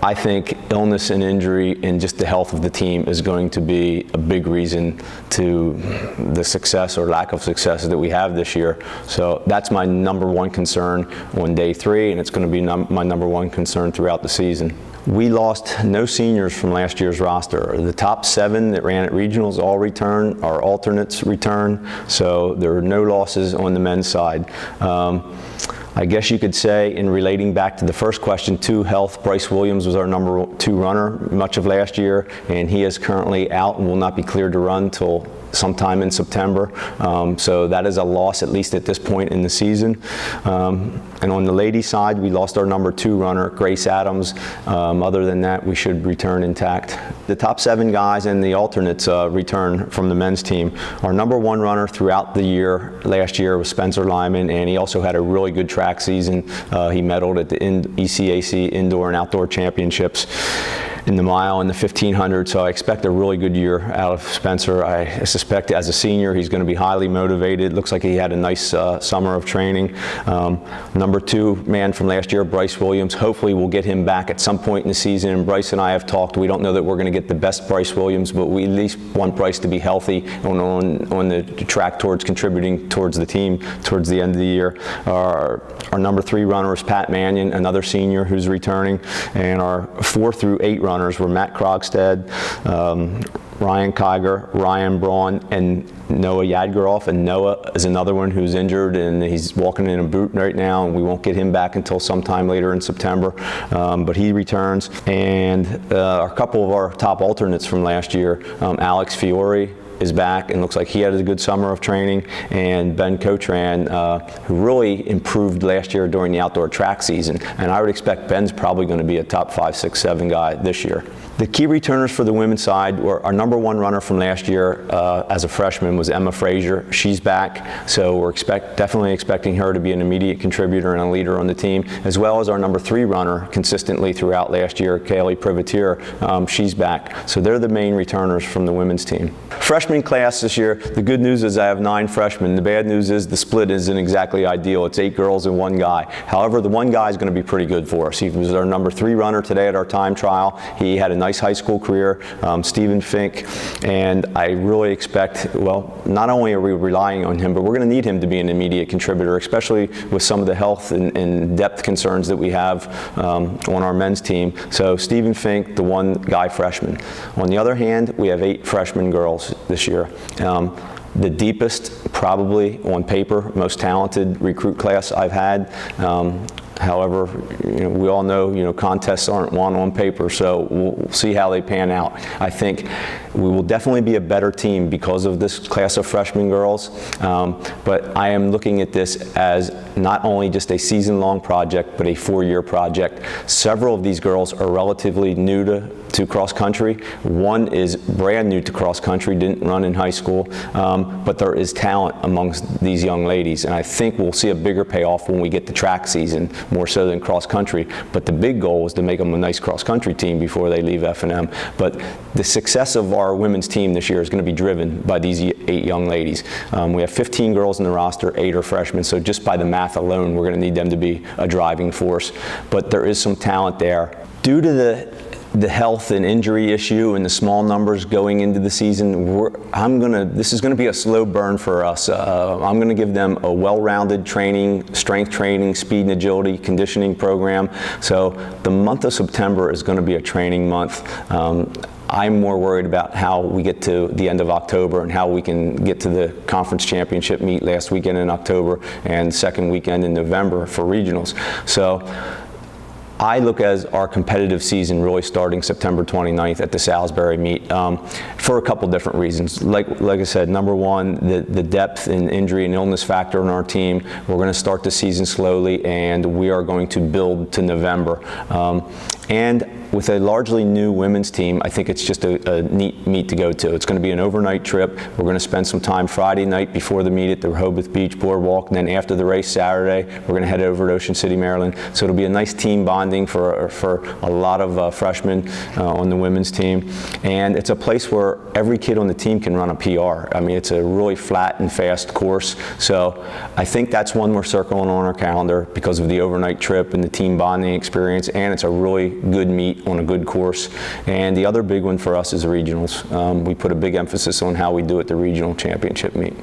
I think illness and injury and just the health of the team is going to be a big reason to the success or lack of success that we have this year. So that's my number one concern on day 3, and it's going to be my number one concern throughout the season. We lost no seniors from last year's roster. The top 7 that ran at regionals all return, our alternates return, so there are no losses on the men's side. I guess you could say, in relating back to the first question, to health, Bryce Williams was our number 2 runner much of last year, and he is currently out and will not be cleared to run till sometime in September. So that is a loss, at least at this point in the season. And on the ladies' side, we lost our number 2 runner, Grace Adams. Other than that, we should return intact. The top 7 guys and the alternates return from the men's team. Our number 1 runner throughout the year, last year, was Spencer Lyman, and he also had a really good track season. He medaled at the ECAC Indoor and Outdoor Championships in the mile and the 1500, so I expect a really good year out of Spencer. I suspect as a senior he's going to be highly motivated. Looks like he had a nice summer of training. Number 2 man from last year, Bryce Williams, hopefully we'll get him back at some point in the season, and Bryce and I have talked. We don't know that we're going to get the best Bryce Williams, but we at least want Bryce to be healthy on the track towards contributing towards the team towards the end of the year. Our number 3 runner is Pat Mannion, another senior who's returning, and our 4 through 8 runners were Matt Krogstad, Ryan Kiger, Ryan Braun, and Noah Yadgaroff. And Noah is another one who's injured, and he's walking in a boot right now, and we won't get him back until sometime later in September, but he returns. And a couple of our top alternates from last year, Alex Fiore is back and looks like he had a good summer of training, and Ben Cotran, who really improved last year during the outdoor track season, and I would expect Ben's probably going to be a top 5, 6, 7 guy this year. The key returners for the women's side were our number 1 runner from last year as a freshman was Emma Frazier. She's back, so we're definitely expecting her to be an immediate contributor and a leader on the team, as well as our number 3 runner consistently throughout last year, Kaylee Privateer. She's back. So they're the main returners from the women's team. Freshman class this year, the good news is I have 9 freshmen. The bad news is the split isn't exactly ideal. It's 8 girls and 1 guy. However, the 1 guy is going to be pretty good for us. He was our number 3 runner today at our time trial. He had a nice high school career, Stephen Fink, and I really expect, well, not only are we relying on him, but we're going to need him to be an immediate contributor, especially with some of the health and depth concerns that we have on our men's team. So Stephen Fink, the 1 guy freshman. On the other hand, we have 8 freshman girls this year. The deepest, probably on paper, most talented recruit class I've had. However, we all know, contests aren't won on paper, so we'll see how they pan out. I think we will definitely be a better team because of this class of freshman girls, but I am looking at this as not only just a season-long project, but a 4-year project. Several of these girls are relatively new to cross country. 1 is brand new to cross country, didn't run in high school, but there is talent amongst these young ladies, and I think we'll see a bigger payoff when we get to track season, more so than cross country. But the big goal is to make them a nice cross country team before they leave F&M. But the success of our women's team this year is going to be driven by these 8 young ladies. We have 15 girls in the roster, 8 are freshmen, so just by the math alone, we're going to need them to be a driving force. But there is some talent there. Due to the health and injury issue and the small numbers going into the season, this is going to be a slow burn for us. I'm going to give them a well-rounded training, strength training, speed and agility conditioning program. So the month of September is going to be a training month. I'm more worried about how we get to the end of October and how we can get to the conference championship meet last weekend in October and second weekend in November for regionals. So I look at our competitive season really starting September 29th at the Salisbury meet for a couple different reasons. Like I said, number 1, the depth and injury and illness factor in our team. We're going to start the season slowly, and we are going to build to November. And with a largely new women's team, I think it's just a neat meet to go to. It's going to be an overnight trip. We're going to spend some time Friday night before the meet at the Rehoboth Beach Boardwalk, and then after the race Saturday, we're going to head over to Ocean City, Maryland. So it'll be a nice team bonding for a lot of freshmen on the women's team. And it's a place where every kid on the team can run a PR. I mean, it's a really flat and fast course. So I think that's one we're circling on our calendar because of the overnight trip and the team bonding experience, and it's a really good meet on a good course. And the other big one for us is the regionals. We put a big emphasis on how we do at the regional championship meet.